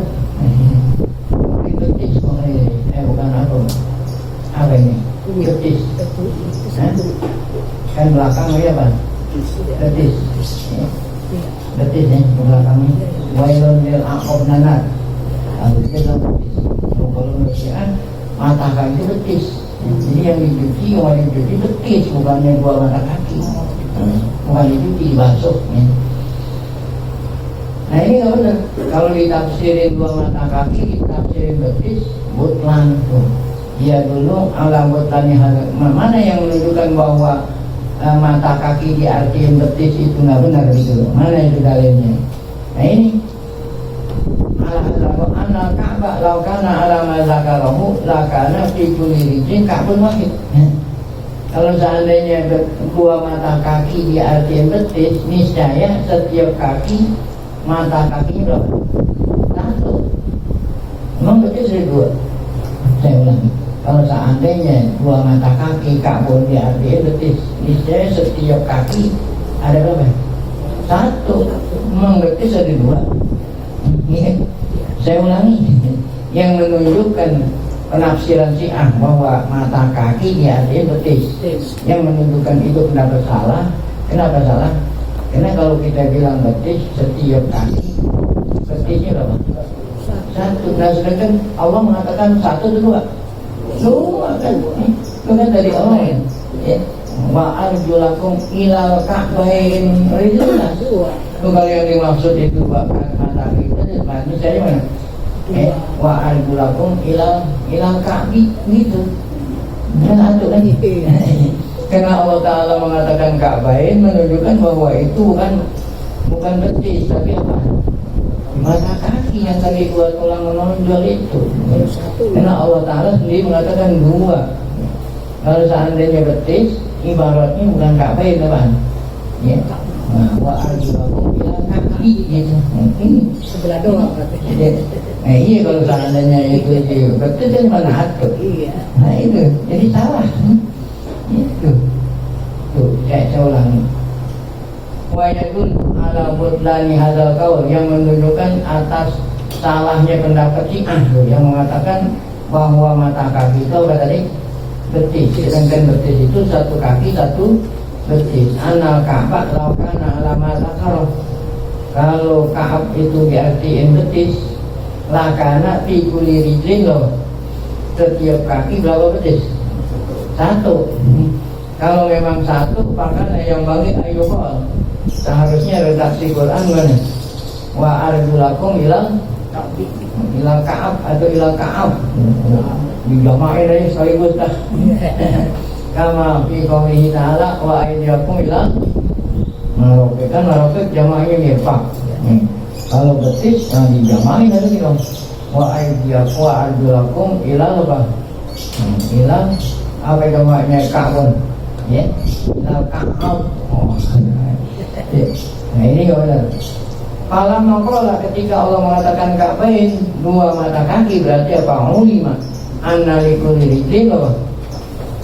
Betis, bukan apa ini? Betis. Kan belakang ini apa? Betis. Betis ya, belakangnya. Wailun lil aqab nanat. Harusnya dalam betis. Kalau menurut mata kaki betis. Jadi yang dicuci, yang dicuci betis, bukannya dua mata kaki. Bukan dicuci, dibasuh. Nah ini nggak benar. Kalau ditafsirin dua mata kaki, ditafsirin betis, butlan tuh. Ya dulu ala butlani mana yang menunjukkan bahwa mata kaki diartikan betis itu nggak benar gitu. Mana itu dalilnya? Nah ini ala Ka'bah laukana ala mazakarahu lakana fi kulli rijin ka'bun wahid. Kalau seandainya dua mata kaki diartikan betis, niscaya setiap kaki mata kakinya berapa? Satu. Memang betis ada dua. Saya ulangi. Kalau seandainya dua mata kaki ka'bun diartikan betis, niscaya setiap kaki ada berapa? Satu. Memang betis ada dua. Ya. Saya ulangi. Yang menunjukkan penafsiran Syiah bahwa mata kaki diartikan betis, yang menunjukkan itu pendapat salah. Kenapa salah? Karena kalau kita bilang betis, setiap kaki betisnya berapa? Satu. Nah sedangkan Allah mengatakan satu atau dua? Dua kan? Itu kan dari Allah ya. Wa arjulakum ilal ka'bain rijlan. Itu kalau yang dimaksud itu mata kaki itu maksudnya mana? Wa arjulakum ilal ka'bi gitu. Dan satu lagi. Karena Allah Ta'ala mengatakan Ka'bain menunjukkan bahwa itu bukan betis, tapi apa? Mata kaki yang tadi dua tulang menonjol itu. Karena Allah Ta'ala sendiri mengatakan dua. Kalau seandainya betis, ibaratnya bukan Ka'bain, teman. Ya. Nah, wa arjulakum ilal ka'bi gitu. Ini sebelah doang berarti. Iya kalau seandainya itu betis kan mana hati. Nah itu, jadi salah. Itu tuh saya ulangi. Wajadun ala butlani hadzal qaul yang menunjukkan atas salahnya pendapat Syiah yang mengatakan bahwa mata kaki itu apa tadi? Betis. Sedangkan betis itu satu kaki satu betis. Anal Ka'bah laukana alama zakaro. Kalau Ka'ab itu diartiin betis, lakana fi kulli rijlin loh. Setiap kaki berapa betis? Satu. Kalau memang satu, maka yang balik ayo kol. Seharusnya redaksi Quran mana? Wa arjulakum ilal Ka'ab atau ilal Ka'ab. Dijamain aja sekaligus dah. Kama fi qoulihi ta'ala wa aydiyakum ilal Maroket. Kan maroket jamaahnya mirfaq. Kalau betis yang dijamain aja gitu. Wa aydiyakum wa arjulakum ilal apa? Ilal apa jamaahnya Ka'bun? Ya, ilal Ka'ab. Nah ini nggak benar. Falam maqala ketika Allah mengatakan Ka'bain dua mata kaki berarti apa? Ulima anna likulli rijlin loh.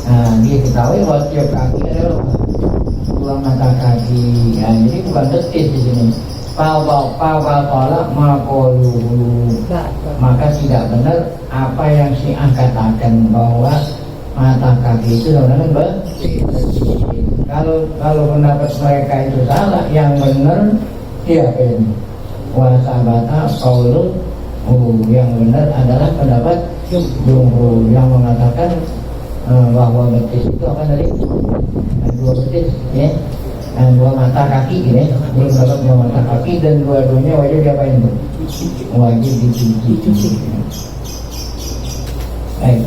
Nah diketahui bahwa tiap kaki adalah dua mata kaki. Ya, jadi bukan betis di sini. Pawal maqalu. Maka tidak benar apa yang Syiah katakan bahwa mata kaki itu sebenarnya betis. Kalau pendapat mereka itu salah, yang benar siapa ini? Wasabata qaulul yang benar adalah pendapat jumhur yang mengatakan bahwa betis itu akan dari dua betis, ya, dan dua mata kaki, ya, jadi mendapat dua mata kaki dan dua-duanya wajib diapain tuh? Wajib dicuci. Baik.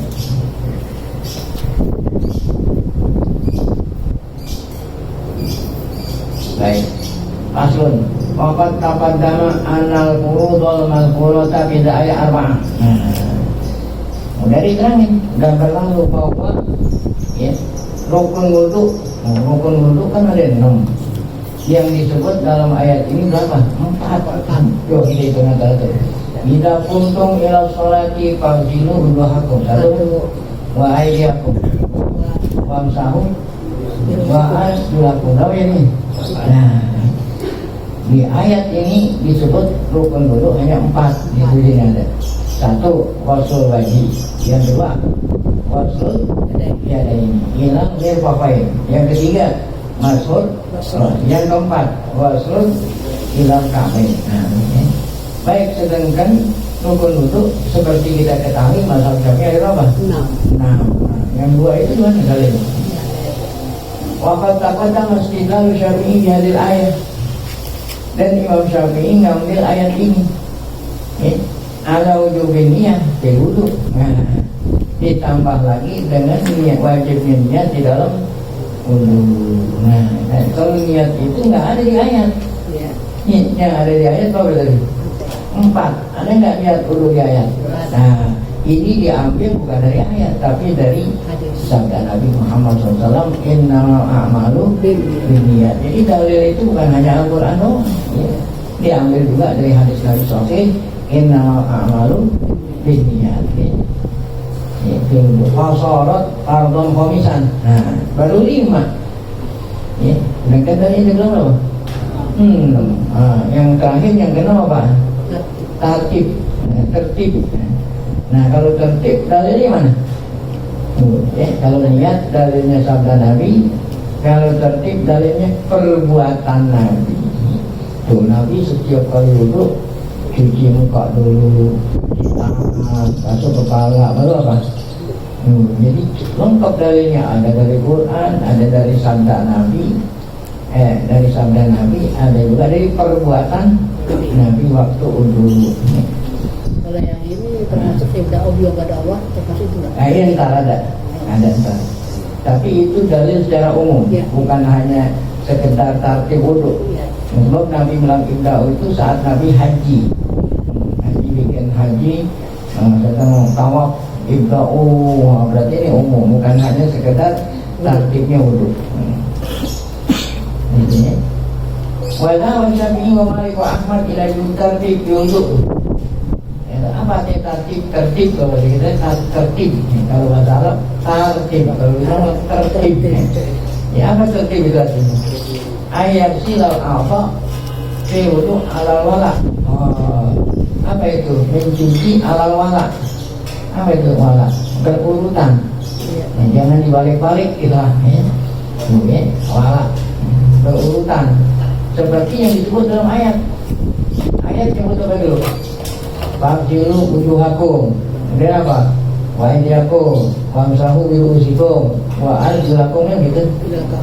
Baik. Paslon. Waqad taqaddama anal furudul mazkurata fi ayat 4. Udah diterangin dan berlalu bahwa ya, rukun wudu kan ada 6. Yang disebut dalam ayat ini berapa? 4. Yo ini itu kata itu. Ida kuntum ila sholati fagsilu wuduhakum. Satu. Wa aydiyakum. Wamsahu wa arjulakum. Tahu ini? Nah, di ayat ini disebut rukun wudu hanya 4 di sini ada. 1. Wasul wajib. Yang 2. Wasul yadain. Hilang dia papai. Yang 3. Masul. Yang 4. Wasul hilang ka'bain. Nah, baik, sedangkan rukun wudu seperti kita ketahui mazhab Syafi'i ada berapa? 6. Yang 2 itu mana kali? Waqad taqaddama istidlal Syafi'i di hadil ayat. Dan Imam Syafi'i ngambil ayat ini ala wujubin niyah di wudu. Nah, ditambah lagi dengan niat wajibnya niat di dalam wudu. Nah, kalau niat itu nggak ada di ayat. Yang ada di ayat apa tadi? 4. Ada nggak niat wudu di ayat? Nah, ini diambil bukan dari ayat tapi dari sabda Nabi Muhammad SAW, innamal a'malu binniyat. Jadi dalil itu bukan hanya Al-Quran doang, ya. Diambil juga dari hadis Nabi SAW, innamal a'malu binniyat. Itu fasarat fardhon khamisan. Nah, baru 5. Ya, sedangkan tadi itu belum apa? Yang terakhir yang kedua apa? Tertib. Nah, kalau tertib dalilnya mana? Kalau niat dalilnya sabda Nabi, kalau tertib dalilnya perbuatan Nabi. Tuh, Nabi setiap kali wudu cuci muka dulu, cuci tangan, basuh kepala, baru apa? Jadi lengkap dalilnya, ada dari Quran, ada dari sabda Nabi, dari sabda Nabi, ada juga dari perbuatan Nabi waktu wudu. Kalau yang ini termasuk tidak objek dakwah termasuk itu nggak? Ini ntar ada ntar. Tapi itu dalil secara umum, ya. Bukan hanya sekedar tartib wudu. Ya. Sebab Nabi melakukan dakwah itu saat Nabi haji. Bikin haji, sedang tawaf ibda'u, berarti ini umum, bukan hanya sekedar tartibnya wudu. Intinya. Wala wa Syafi'i wa Malik wa Ahmad ila tartib wudu. Apa sih tertib kalau kita tertib, kalau bahasa Arab tertib, kalau kita tertib. Ya, apa tertib itu artinya? Ayat silal alfa fi wudu alal wala. Apa itu? Mencuci alal wala. Apa itu wala? Berurutan. Jangan dibalik-balik gitu lah, ya. Wala berurutan seperti yang disebut dalam ayat yang betul dulu. Fa'tilu wujuhakum. Kemudian apa? Wa aydiyakum wamsahu bi ru'usikum wa arjulakum, gitu.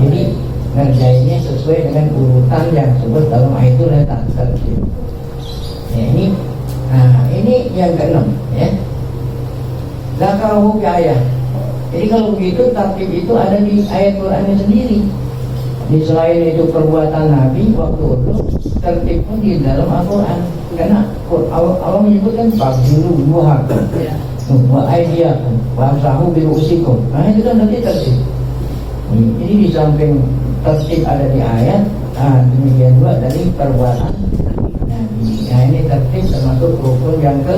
Jadi ngerjainnya sesuai dengan urutan yang disebut dalam ayat itu dan tertib. Ya, ini yang keenam, ya. Zakaruhu bi ayat. Jadi kalau begitu tertib itu ada di ayat Qur'annya sendiri. Di selain itu perbuatan Nabi waktu itu tertib pun di dalam Al-Quran. Karena Allah menyebutkan fa'tilu wujuhakum wa aydiyakum wamsahu bi ru'usikum. Nah itu kan nanti tertib. Jadi di samping tertib ada di ayat, demikian juga dari perbuatan Nabi. Nah ini tertib termasuk rukun yang ke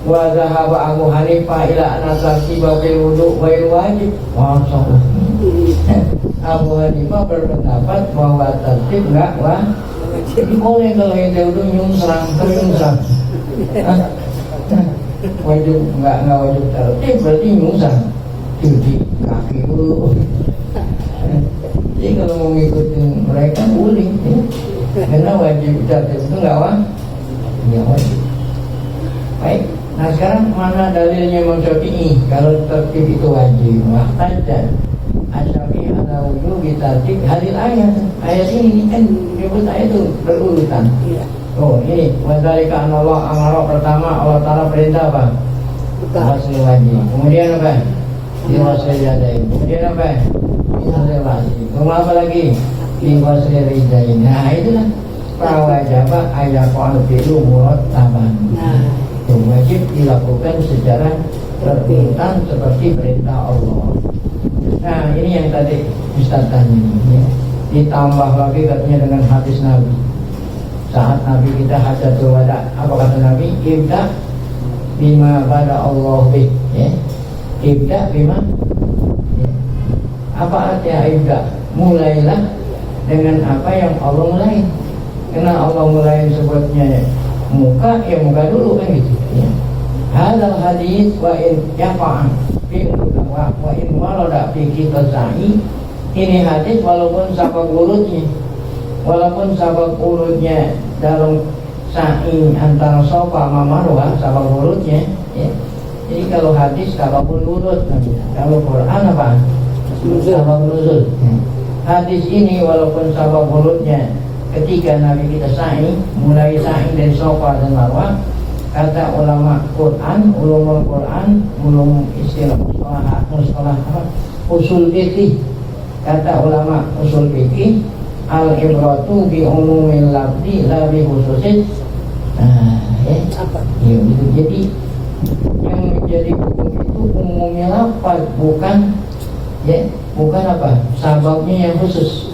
wa zahaba Abu Hanifah ila anna tartiba bil wudu wa wajib. Masyaallah. Abu Hanifah berpendapat bahwa tertib enggak jadi boleh kalau yang wudu nyungsrang. Wajib enggak wajib tertib berarti nyungsrang. Cuci kaki dulu. Jadi kalau mau ngikutin mereka boleh, ya. Karena wajib tertib itu enggak wajib. Baik. Nah sekarang mana dalilnya Imam Syafi'i kalau tertib itu wajib? Wahtaja Asyafi'i ala wujubi tertib hadil ayat. Ayat ini kan disebut ayat itu berurutan. Oh ini wadzalika anallah amara, pertama Allah Ta'ala perintah apa? Wasli wajib. Kemudian apa? Diwasli yadain. Kemudian apa? Diwasli wajib. Kemudian apa lagi? Diwasli ridain. Nah itulah prawajaba ayaqal fi'lu murattaban. Wajib dilakukan secara berurutan seperti perintah Allah. Nah ini yang tadi Ustaz tanya, ya. Ditambah lagi katanya dengan hadis Nabi. Saat Nabi kita hajatul wada, apa kata Nabi? Ibda bima bada Allah bih, ya. Ibda bima, ya. Apa artinya ibda? Mulailah dengan apa yang Allah mulai. Karena Allah mulai sebutnya muka, ya muka dulu kan gitu, ya. Hadal hadis wa in yafa'an fi wa in walada fi kita sa'i. Ini hadis walaupun sabab urutnya dalam sa'i antara sofa sama marwah sabab urutnya, ya. Jadi kalau hadis sabab urut, kalau Quran apa? Sabab nuzul. Hadis ini walaupun sabab urutnya ketika Nabi kita sa'i, mulai sa'i dari sofa dan marwah, kata ulama Quran, ulumul Quran, ulum istilah mustalah usul fikih, kata ulama usul fikih, al ibratu bi umumil lafzi la bi khususin. Nah, ya. Ya, gitu. Jadi yang menjadi hukum itu umumnya lafaz, bukan apa? Sababnya yang khusus.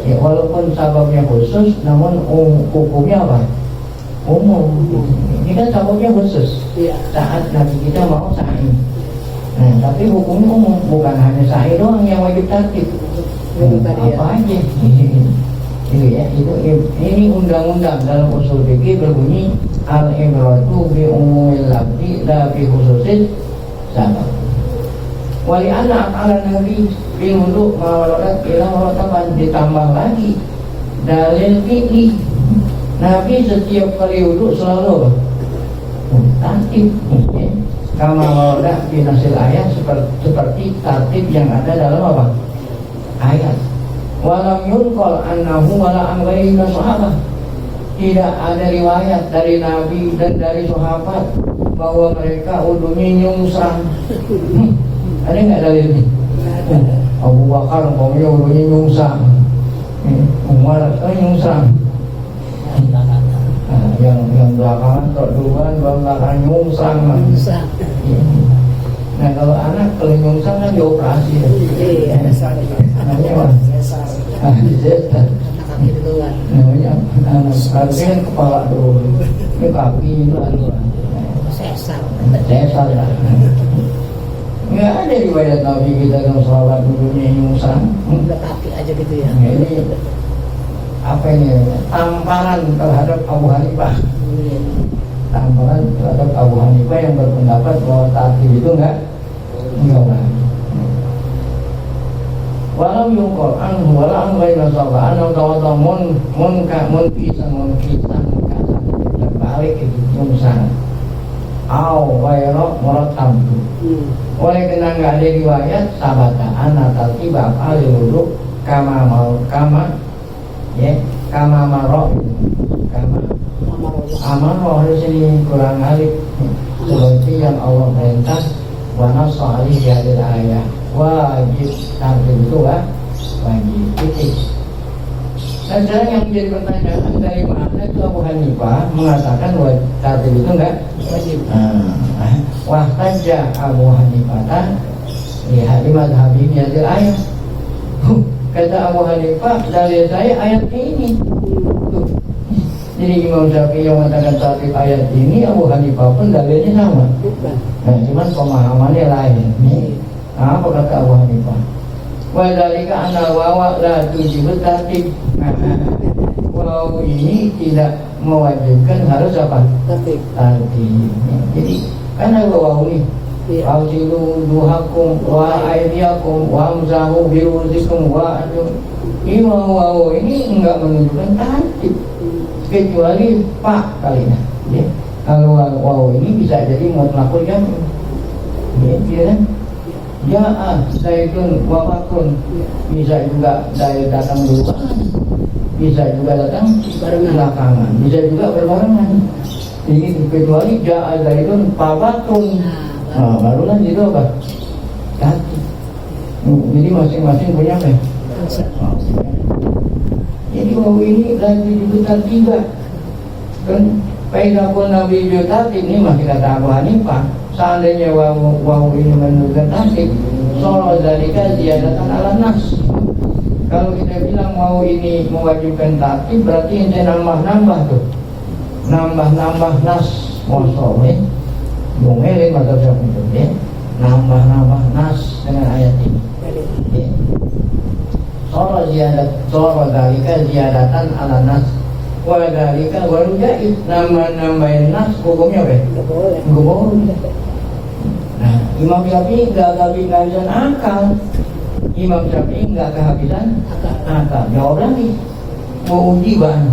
Ya, walaupun sababnya khusus, namun hukumnya apa? Umum. Ini kan sababnya khusus. Saat Nabi kita mau sa'i. Nah, tapi hukumnya umum, bukan hanya sa'i doang yang wajib tertib. Apa aja? Itu ya, ini undang-undang dalam usul fikih berbunyi al-ibratu bi umumil lafzi la bi khususin sabab. Wali anak ala Nabi biwudu mawalat ila murataban, ditambah lagi dalil fikih. Nabi setiap kali wudu selalu tertib, ya. Kama mawalat di nasil ayat, seperti tertib yang ada dalam apa? Ayat. Walam yunqal annahu wala an ghairi sahabat. Tidak ada riwayat dari Nabi dan dari sahabat bahwa mereka wudunya nyungsrang. Ada nggak dalilnya? Abu Bakar umpamanya wudunya nyungsrang, Umar nyungsrang. Yang belakangan duluan, belakangan nyungsrang. Nah kalau anak kalau nyungsrang kan dioperasi. Namanya apa? Namanya anak harusnya kan kepala dulu, ini kaki itu sesar lah. Nggak ada riwayat Nabi kita kalau sholat dulunya nyungsrang. Udah kaki aja gitu ya. Ini apa ini? Tamparan terhadap Abu Hanifah. Tamparan terhadap Abu Hanifah yang berpendapat bahwa tertib itu enggak wajib. walau yungkol anhu wala an ghaira safa anau tawadha mun pisan terbalik itu mungsan au ghaira muratab oleh kena nggak ada riwayat sabata anata tiba alil wudu kama marok kama amaro harus ini kurang alif seperti yang Allah perintah wa nassa alaihi hadil ayat wajib tartib itu wajib titik. Dan sekarang yang menjadi pertanyaan dari mana itu Abu Hanifah mengatakan tartib itu enggak wajib. Wahtaja Abu Hanifah lihat di madhabi hadil ayat. Kata Abu Hanifah dalil saya ayat ini. Jadi Imam Syafi'i yang mengatakan tartib ayat ini, Abu Hanifah pun dalilnya sama. Nah, cuman pemahamannya lain. Nah, apa kata Abu Hanifah? Wa dzalika anna wawa la tujibu tartib. Waw ini tidak mewajibkan harus apa? Tartib. Jadi karena waw ini Fa'tilu duhakum wa aydiyakum wa amzahu biruzikum wa adum. Ini waw ini enggak menunjukkan tartib kecuali pak kalinya. Ya. Kalau waw ini bisa jadi mutlaqul jam'. Ya kan? Ja'a zaidun wa fakrun. Bisa juga dari datang duluan, bisa juga datang belakangan, bisa juga berbarengan. Ini kecuali ja'a zaidun wa fakrun. Nah, barulah itu apa? Kaki. Jadi masing-masing punya apa? Jadi waw ini lagi diputar tiga. Kan Faidah pun Nabi Yutat ini masih kata Abu Hanifah. Seandainya waw ini menunjukkan tartib, soal zalika ziyadatan ala nas. Kalau kita bilang waw ini mewajibkan tartib, berarti ente nambah-nambah tuh, nambah-nambah nas mosok ya. Bungelin mata itu ya, nambah-nambah nas dengan ayat ini. Ya. Soal zalika ziyadatan ala nas. Wadalika warujaib nambahin nas hukumnya apa? Enggak boleh. Nah, Imam Syafi'i enggak kehabisan akal. Imam Syafi'i enggak kehabisan akal. Jawab lagi. Mau uji bahan.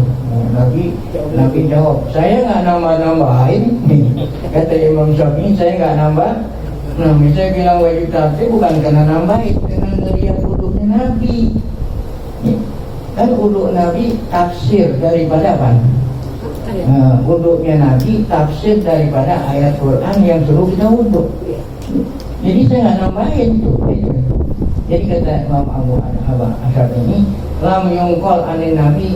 Nabi jawab, saya enggak nambah-nambahin. Kata Imam Syafi'i, saya enggak nambah. Nah, saya bilang wajib tartib bukan karena nambahin, karena ngelihat hudupnya Nabi. Kan uduk Nabi tafsir daripada apa? Uduknya Nabi tafsir daripada ayat Quran yang suruh kita uduk. Jadi saya nggak nambahin itu. Jadi kata Imam Abu Hanifah ini, lam yungkol anin Nabi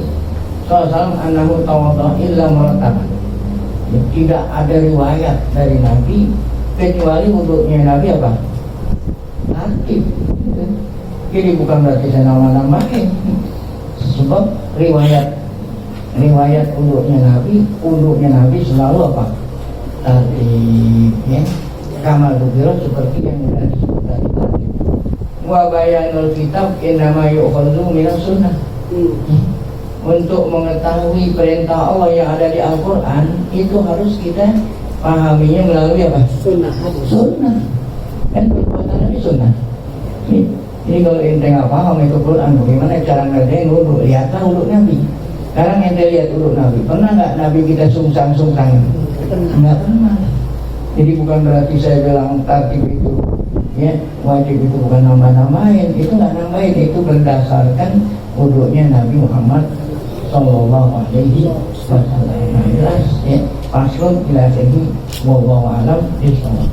sallallahu annahu tawadha illa muratab. Tidak ada riwayat dari Nabi kecuali uduknya Nabi apa? Tartib. Jadi bukan berarti saya nambahin. Sebab riwayat uduknya Nabi selalu apa? Tartib ya. Kamal dukira seperti yang sudah disebut tadi. Wa bayanul kitab innama yu'khadhu minas sunnah. Untuk mengetahui perintah Allah yang ada di Al-Quran itu harus kita pahaminya melalui apa? Sunnah. Kan perbuatan Nabi sunnah. Ini kalau ente nggak paham itu Quran, bagaimana cara ngerjain wudhu? Lihatlah wudhu Nabi. Sekarang ente lihat wudhu Nabi. Pernah nggak Nabi kita sungsang? Nggak pernah. Jadi bukan berarti saya bilang tartib itu, ya wajib itu bukan nambah-nambahin. Itu nggak nambahin, itu berdasarkan wudhunya Nabi Muhammad Sallallahu Alaihi Wasallam. Nah, jelas ya. Paslon ila sini. Wallahu a'lam bishawab.